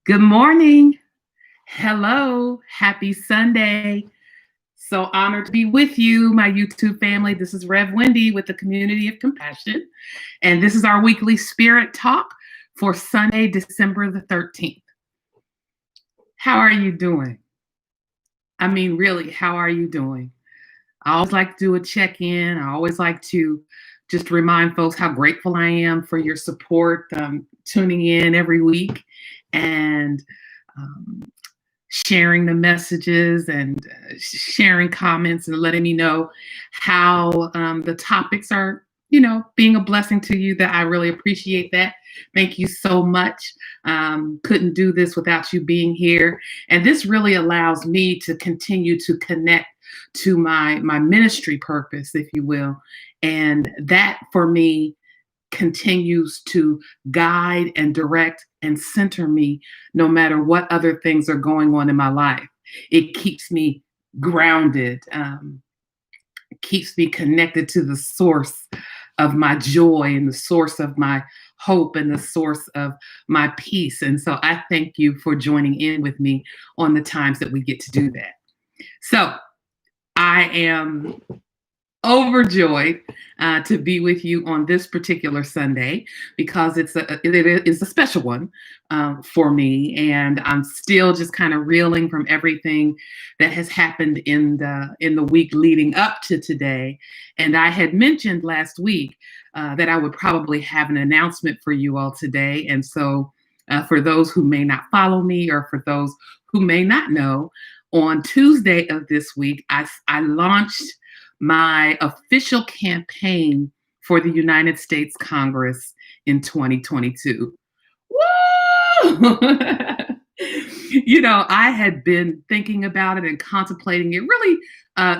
Good morning. Hello. Happy Sunday. So honored to be with you, my YouTube family. This is Rev Wendy with the Community of Compassion. And this is our weekly spirit talk for Sunday, December the 13th. How are you doing? I mean, really, how are you doing? I always like to do a check in. I always like to just remind folks how grateful I am for your support, tuning in every week and um, sharing the messages and sharing comments and letting me know how the topics are, being a blessing to you. That I really appreciate that. Thank you so much. Couldn't do this without you being here. And this really allows me to continue to connect to my ministry purpose, if you will. And that for me continues to guide and direct and center me no matter what other things are going on in my life. It keeps me grounded, keeps me connected to the source of my joy and the source of my hope and the source of my peace. And so I thank you for joining in with me on the times that we get to do that. So I am overjoyed to be with you on this particular Sunday because it is a special one for me, and I'm still just kind of reeling from everything that has happened in the week leading up to today. And I had mentioned last week that I would probably have an announcement for you all today, and so for those who may not follow me or for those who may not know, on Tuesday of this week, I launched my official campaign for the United States Congress in 2022. Woo! I had been thinking about it and contemplating it really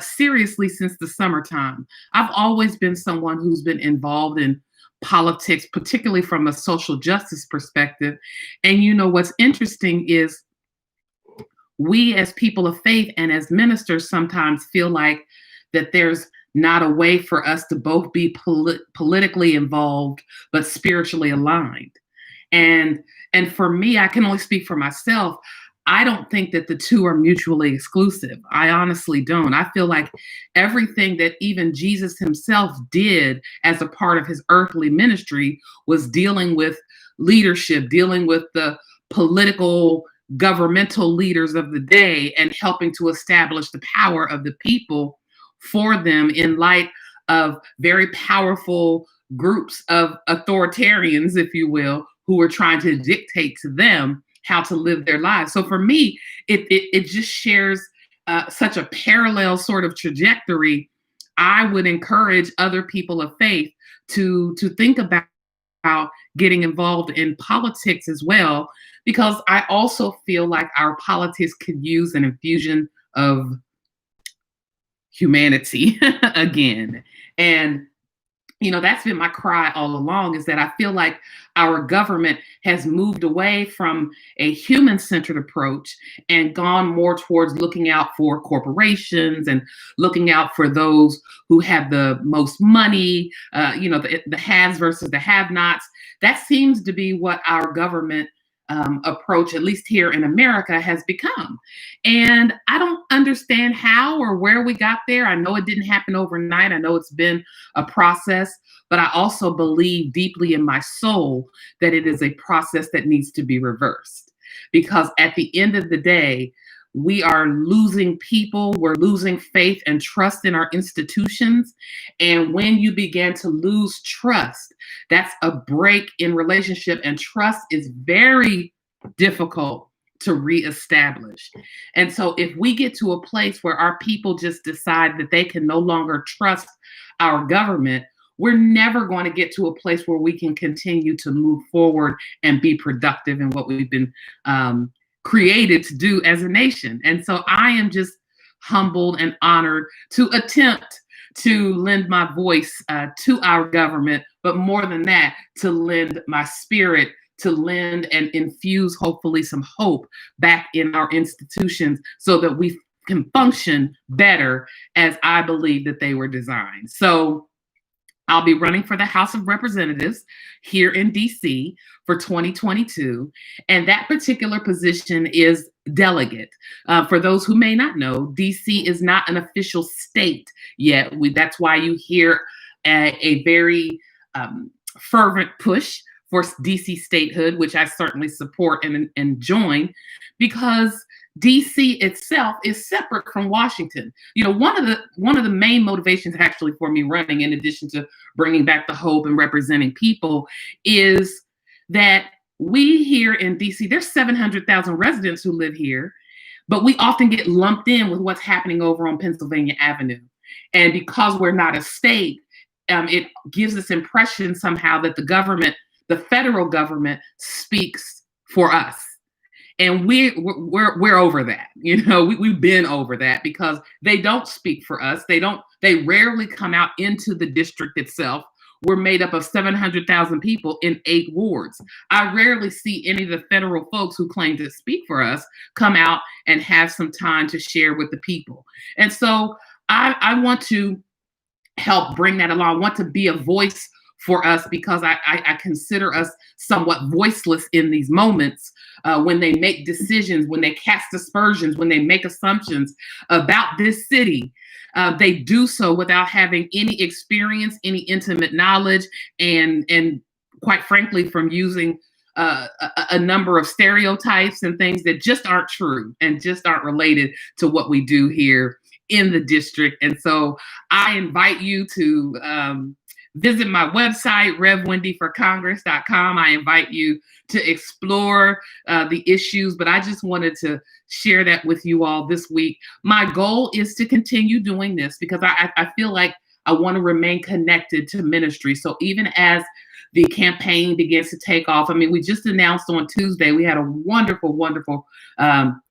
seriously since the summertime. I've always been someone who's been involved in politics, particularly from a social justice perspective. And what's interesting is we as people of faith and as ministers sometimes feel like that there's not a way for us to both be politically involved but spiritually aligned. And for me, I can only speak for myself. I don't think that the two are mutually exclusive. I honestly don't. I feel like everything that even Jesus himself did as a part of his earthly ministry was dealing with leadership, dealing with the political governmental leaders of the day and helping to establish the power of the people for them in light of very powerful groups of authoritarians, if you will, who are trying to dictate to them how to live their lives. So for me, it just shares such a parallel sort of trajectory. I would encourage other people of faith to think about getting involved in politics as well, because I also feel like our politics could use an infusion of humanity again. And that's been my cry all along, is that I feel like our government has moved away from a human-centered approach and gone more towards looking out for corporations and looking out for those who have the most money, the haves versus the have-nots. That seems to be what our government approach, at least here in America, has become. And I don't understand how or where we got there. I know it didn't happen overnight. I know it's been a process, but I also believe deeply in my soul that it is a process that needs to be reversed. Because at the end of the day, we are losing people, we're losing faith and trust in our institutions. And when you begin to lose trust, that's a break in relationship, and trust is very difficult to reestablish. And so if we get to a place where our people just decide that they can no longer trust our government, we're never going to get to a place where we can continue to move forward and be productive in what we've been created to do as a nation. And so I am just humbled and honored to attempt to lend my voice to our government, but more than that, to lend my spirit, to lend and infuse hopefully some hope back in our institutions so that we can function better as I believe that they were designed. So I'll be running for the House of Representatives here in DC for 2022. And that particular position is delegate. For those who may not know, DC is not an official state yet. That's why you hear a very fervent push for DC statehood, which I certainly support and join, because DC itself is separate from Washington. You know, one of the main motivations actually for me running, in addition to bringing back the hope and representing people, is that we here in DC, there's 700,000 residents who live here, but we often get lumped in with what's happening over on Pennsylvania Avenue. And because we're not a state, it gives this impression somehow that the government, the federal government, speaks for us. And we're over that. You know, we've been over that because they don't speak for us. They rarely come out into the district itself. We're made up of 700,000 people in 8 wards. I rarely see any of the federal folks who claim to speak for us come out and have some time to share with the people. And so I want to help bring that along. I want to be a voice for us because I consider us somewhat voiceless in these moments when they make decisions, when they cast aspersions, when they make assumptions about this city. They do so without having any experience, any intimate knowledge, and quite frankly, from using a number of stereotypes and things that just aren't true and just aren't related to what we do here in the district. And so I invite you to visit my website, revwendyforcongress.com. I invite you to explore the issues, but I just wanted to share that with you all this week. My goal is to continue doing this because I feel like I want to remain connected to ministry. So even as the campaign begins to take off, I mean, we just announced on Tuesday, we had a wonderful, wonderful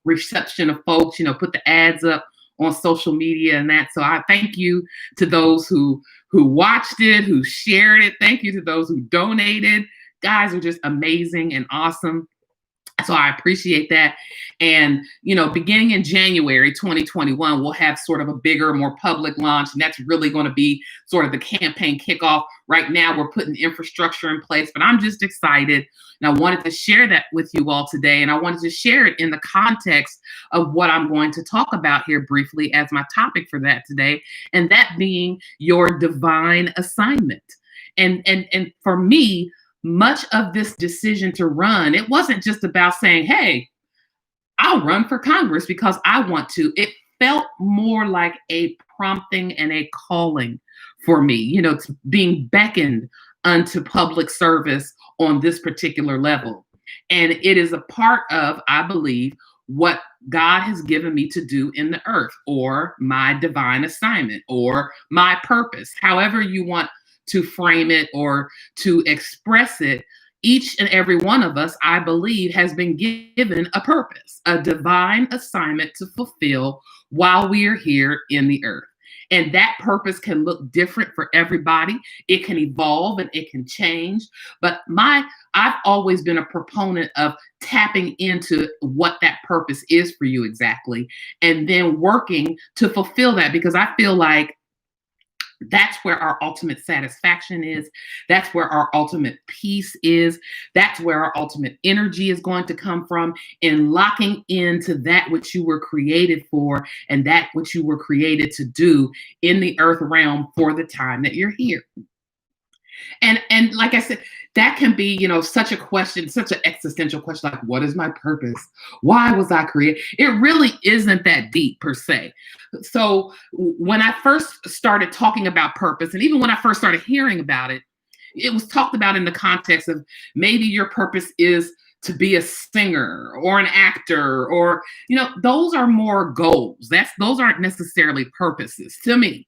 reception of folks, you know, put the ads up on social media and that. So I thank you to those who watched it, who shared it. Thank you to those who donated. Guys are just amazing and awesome. So I appreciate that. And, you know, beginning in January 2021, we'll have sort of a bigger, more public launch. And that's really going to be sort of the campaign kickoff. Right now, we're putting infrastructure in place, but I'm just excited. And I wanted to share that with you all today. And I wanted to share it in the context of what I'm going to talk about here briefly as my topic for that today. And that being your divine assignment. And for me, much of this decision to run, it wasn't just about saying, hey, I'll run for Congress because I want to. It felt more like a prompting and a calling for me, you know, to being beckoned unto public service on this particular level. And it is a part of, I believe, what God has given me to do in the earth, or my divine assignment, or my purpose, however you want to frame it or to express it. Each and every one of us, I believe, has been given a purpose, a divine assignment to fulfill while we are here in the earth. And that purpose can look different for everybody. It can evolve and it can change. But I've always been a proponent of tapping into what that purpose is for you exactly, and then working to fulfill that, because I feel like that's where our ultimate satisfaction is. That's where our ultimate peace is. That's where our ultimate energy is going to come from, in locking into that which you were created for and that which you were created to do in the earth realm for the time that you're here. And like I said, that can be, you know, such a question, such an existential question, like, what is my purpose? Why was I created? It really isn't that deep per se. So when I first started talking about purpose, and even when I first started hearing about it, it was talked about in the context of maybe your purpose is to be a singer or an actor, or, you know, those are more goals. Those aren't necessarily purposes to me.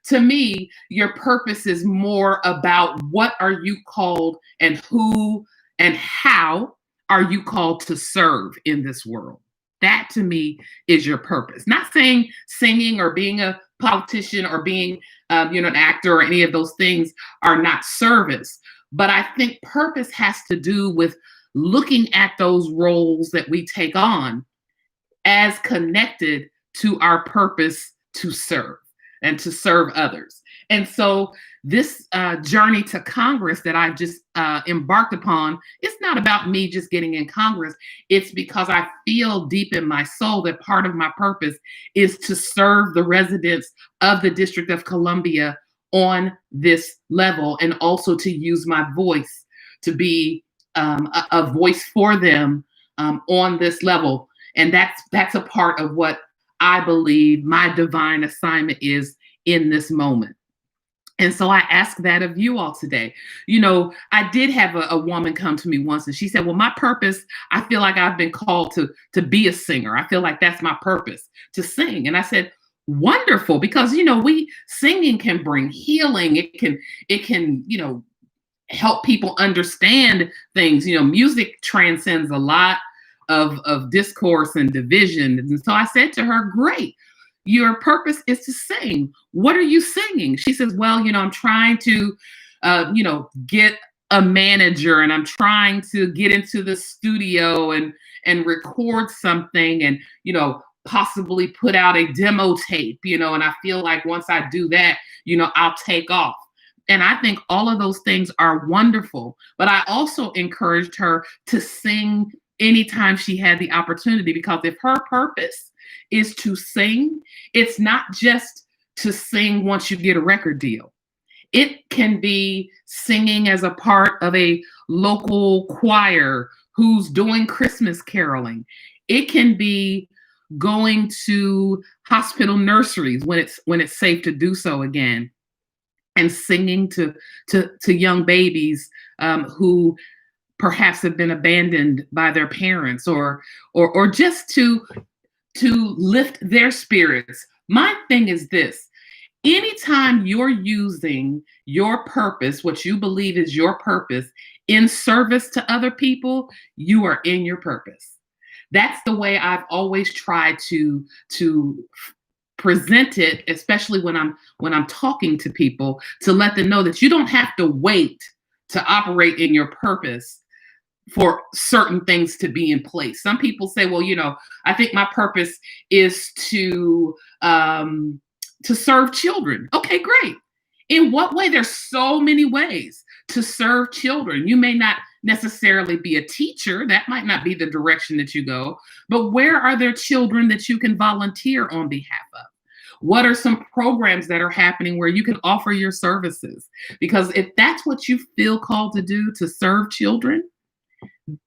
To me, your purpose is more about what are you called, and who and how are you called to serve in this world. That to me is your purpose. Not saying singing or being a politician or being an actor or any of those things are not service. But I think purpose has to do with looking at those roles that we take on as connected to our purpose to serve. and to serve others. And so this journey to Congress that I've just embarked upon, it's not about me just getting in Congress. It's because I feel deep in my soul that part of my purpose is to serve the residents of the District of Columbia on this level, and also to use my voice to be a voice for them on this level. And that's a part of what I believe my divine assignment is in this moment. And so I ask that of you all today. You know, I did have a woman come to me once and she said, well, my purpose, I feel like I've been called to be a singer. I feel like that's my purpose, to sing. And I said, wonderful, because, you know, singing can bring healing. It can, you know, help people understand things. You know, music transcends a lot of discourse and division. And so I said to her, great. Your purpose is to sing. What are you singing? She says, well, you know, I'm trying to, you know, get a manager, and I'm trying to get into the studio and record something, and, you know, possibly put out a demo tape, you know, and I feel like once I do that, you know, I'll take off. And I think all of those things are wonderful. But I also encouraged her to sing anytime she had the opportunity, because if her purpose is to sing, it's not just to sing once you get a record deal. It can be singing as a part of a local choir who's doing Christmas caroling. It can be going to hospital nurseries when it's safe to do so again, and singing to young babies who perhaps have been abandoned by their parents, or just to lift their spirits. My thing is this: anytime you're using your purpose, what you believe is your purpose, in service to other people, you are in your purpose. That's the way I've always tried to present it, especially when I'm talking to people, to let them know that you don't have to wait to operate in your purpose for certain things to be in place. Some people say, well, you know, I think my purpose is to serve children. Okay, great. In what way? There's so many ways to serve children. You may not necessarily be a teacher. That might not be the direction that you go, but where are there children that you can volunteer on behalf of? What are some programs that are happening where you can offer your services? Because if that's what you feel called to do, to serve children,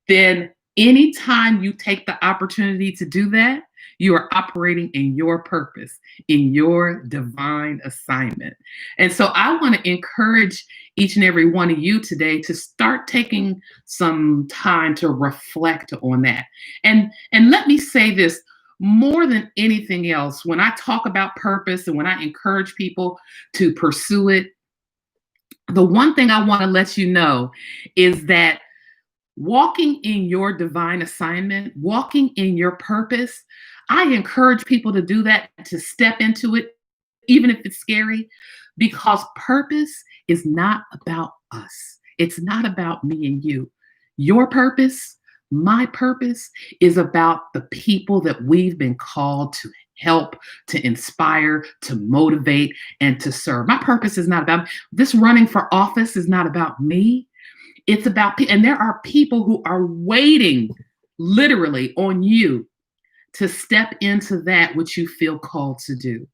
then anytime you take the opportunity to do that, you are operating in your purpose, in your divine assignment. And so I want to encourage each and every one of you today to start taking some time to reflect on that. And let me say this, more than anything else, when I talk about purpose and when I encourage people to pursue it, the one thing I want to let you know is that walking in your divine assignment, walking in your purpose, I encourage people to do that, to step into it, even if it's scary, because purpose is not about us. It's not about me and you. Your purpose, my purpose, is about the people that we've been called to help, to inspire, to motivate, and to serve. My purpose is not about this. Running for office is not about me. It's about people. And there are people who are waiting literally on you to step into that which you feel called to do,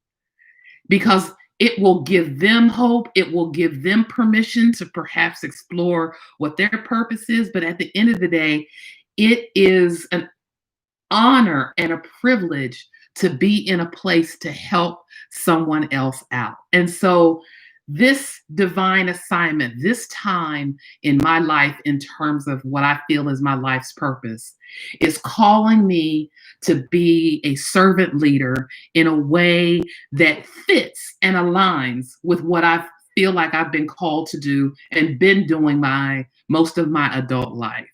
because it will give them hope. It will give them permission to perhaps explore what their purpose is. But at the end of the day, it is an honor and a privilege to be in a place to help someone else out. And so this divine assignment, this time in my life, in terms of what I feel is my life's purpose, is calling me to be a servant leader in a way that fits and aligns with what I feel like I've been called to do and been doing most of my adult life.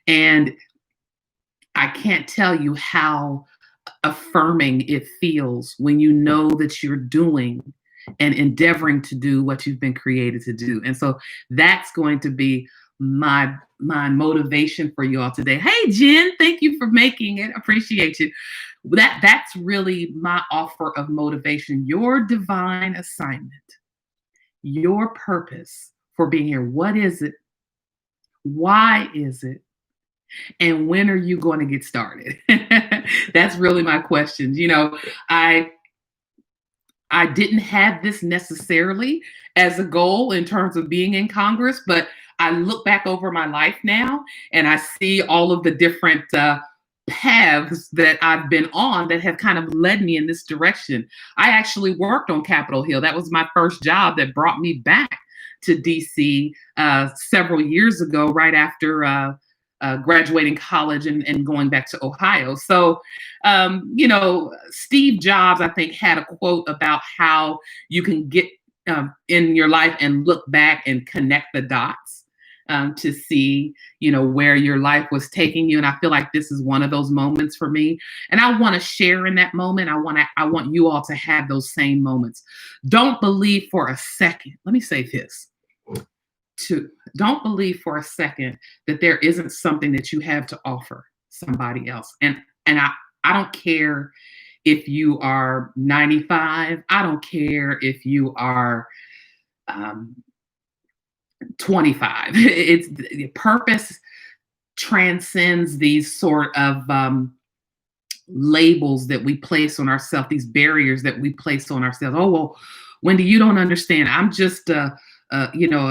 And I can't tell you how affirming it feels when you know that you're doing and endeavoring to do what you've been created to do. And so that's going to be my motivation for you all today. Hey Jen, thank you for making it. Appreciate you. That's really my offer of motivation. Your divine assignment, your purpose for being here. What is it? Why is it? And when are you going to get started? That's really my questions. I I didn't have this necessarily as a goal in terms of being in Congress, but I look back over my life now and I see all of the different paths that I've been on that have kind of led me in this direction. I actually worked on Capitol Hill. That was my first job that brought me back to DC several years ago, right after graduating college and going back to Ohio. So, Steve Jobs, I think, had a quote about how you can get in your life and look back and connect the dots to see, where your life was taking you. And I feel like this is one of those moments for me. And I want to share in that moment. I want you all to have those same moments. Don't believe for a second. Let me say this. Don't believe for a second that there isn't something that you have to offer somebody else. And I don't care if you are 95. I don't care if you are 25. It's purpose transcends these sort of labels that we place on ourselves, these barriers that we place on ourselves. Oh, well, Wendy, you don't understand. I'm just a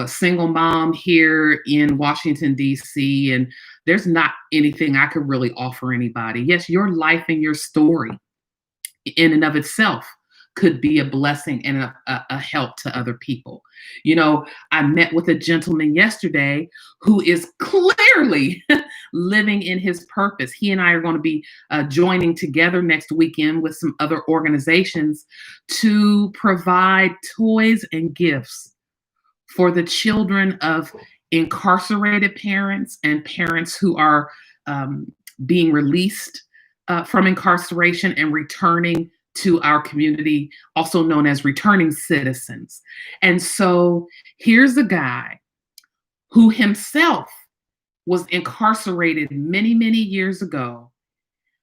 single mom here in Washington, D.C., and there's not anything I could really offer anybody. Yes, your life and your story in and of itself could be a blessing and a help to other people. I met with a gentleman yesterday who is clearly living in his purpose. He and I are going to be joining together next weekend with some other organizations to provide toys and gifts for the children of incarcerated parents and parents who are being released from incarceration and returning to our community, also known as returning citizens. And so here's a guy who himself was incarcerated many, many years ago,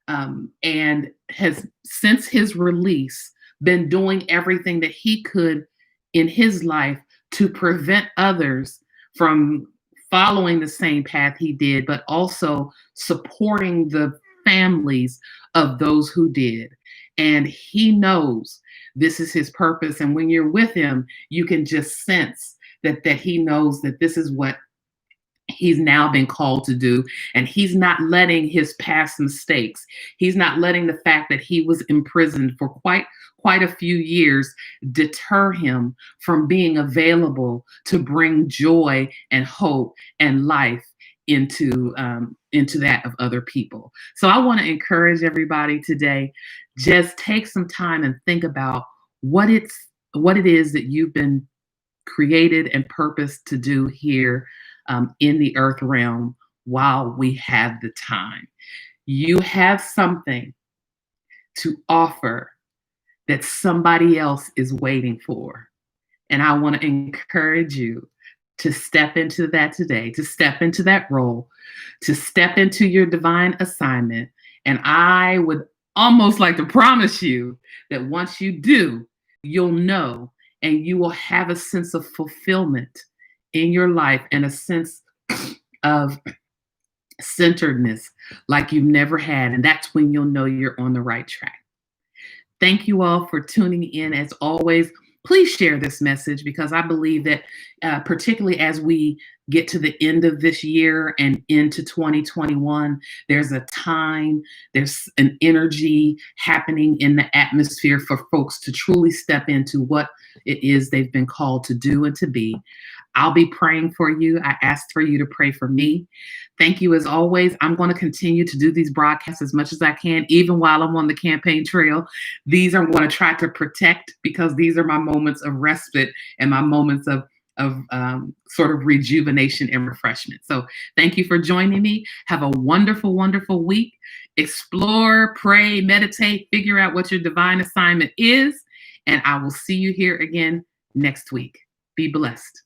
and has, since his release, been doing everything that he could in his life to prevent others from following the same path he did, but also supporting the families of those who did. And he knows this is his purpose. And when you're with him, you can just sense that he knows that this is what he's now been called to do. And he's not letting his past mistakes, he's not letting the fact that he was imprisoned for quite a few years deter him from being available to bring joy and hope and life into that of other people. So I want to encourage everybody today, just take some time and think about what it is that you've been created and purposed to do here in the earth realm while we have the time. You have something to offer that somebody else is waiting for. And I want to encourage you to step into that today, to step into that role, to step into your divine assignment. And I would almost like to promise you that once you do, you'll know and you will have a sense of fulfillment in your life and a sense of centeredness like you've never had. And that's when you'll know you're on the right track. Thank you all for tuning in. As always, please share this message, because I believe that particularly as we get to the end of this year and into 2021, there's a time, there's an energy happening in the atmosphere for folks to truly step into what it is they've been called to do and to be. I'll be praying for you. I asked for you to pray for me. Thank you as always. I'm going to continue to do these broadcasts as much as I can, even while I'm on the campaign trail. These I'm going to try to protect, because these are my moments of respite and my moments of sort of rejuvenation and refreshment. So thank you for joining me. Have a wonderful, wonderful week. Explore, pray, meditate, figure out what your divine assignment is. And I will see you here again next week. Be blessed.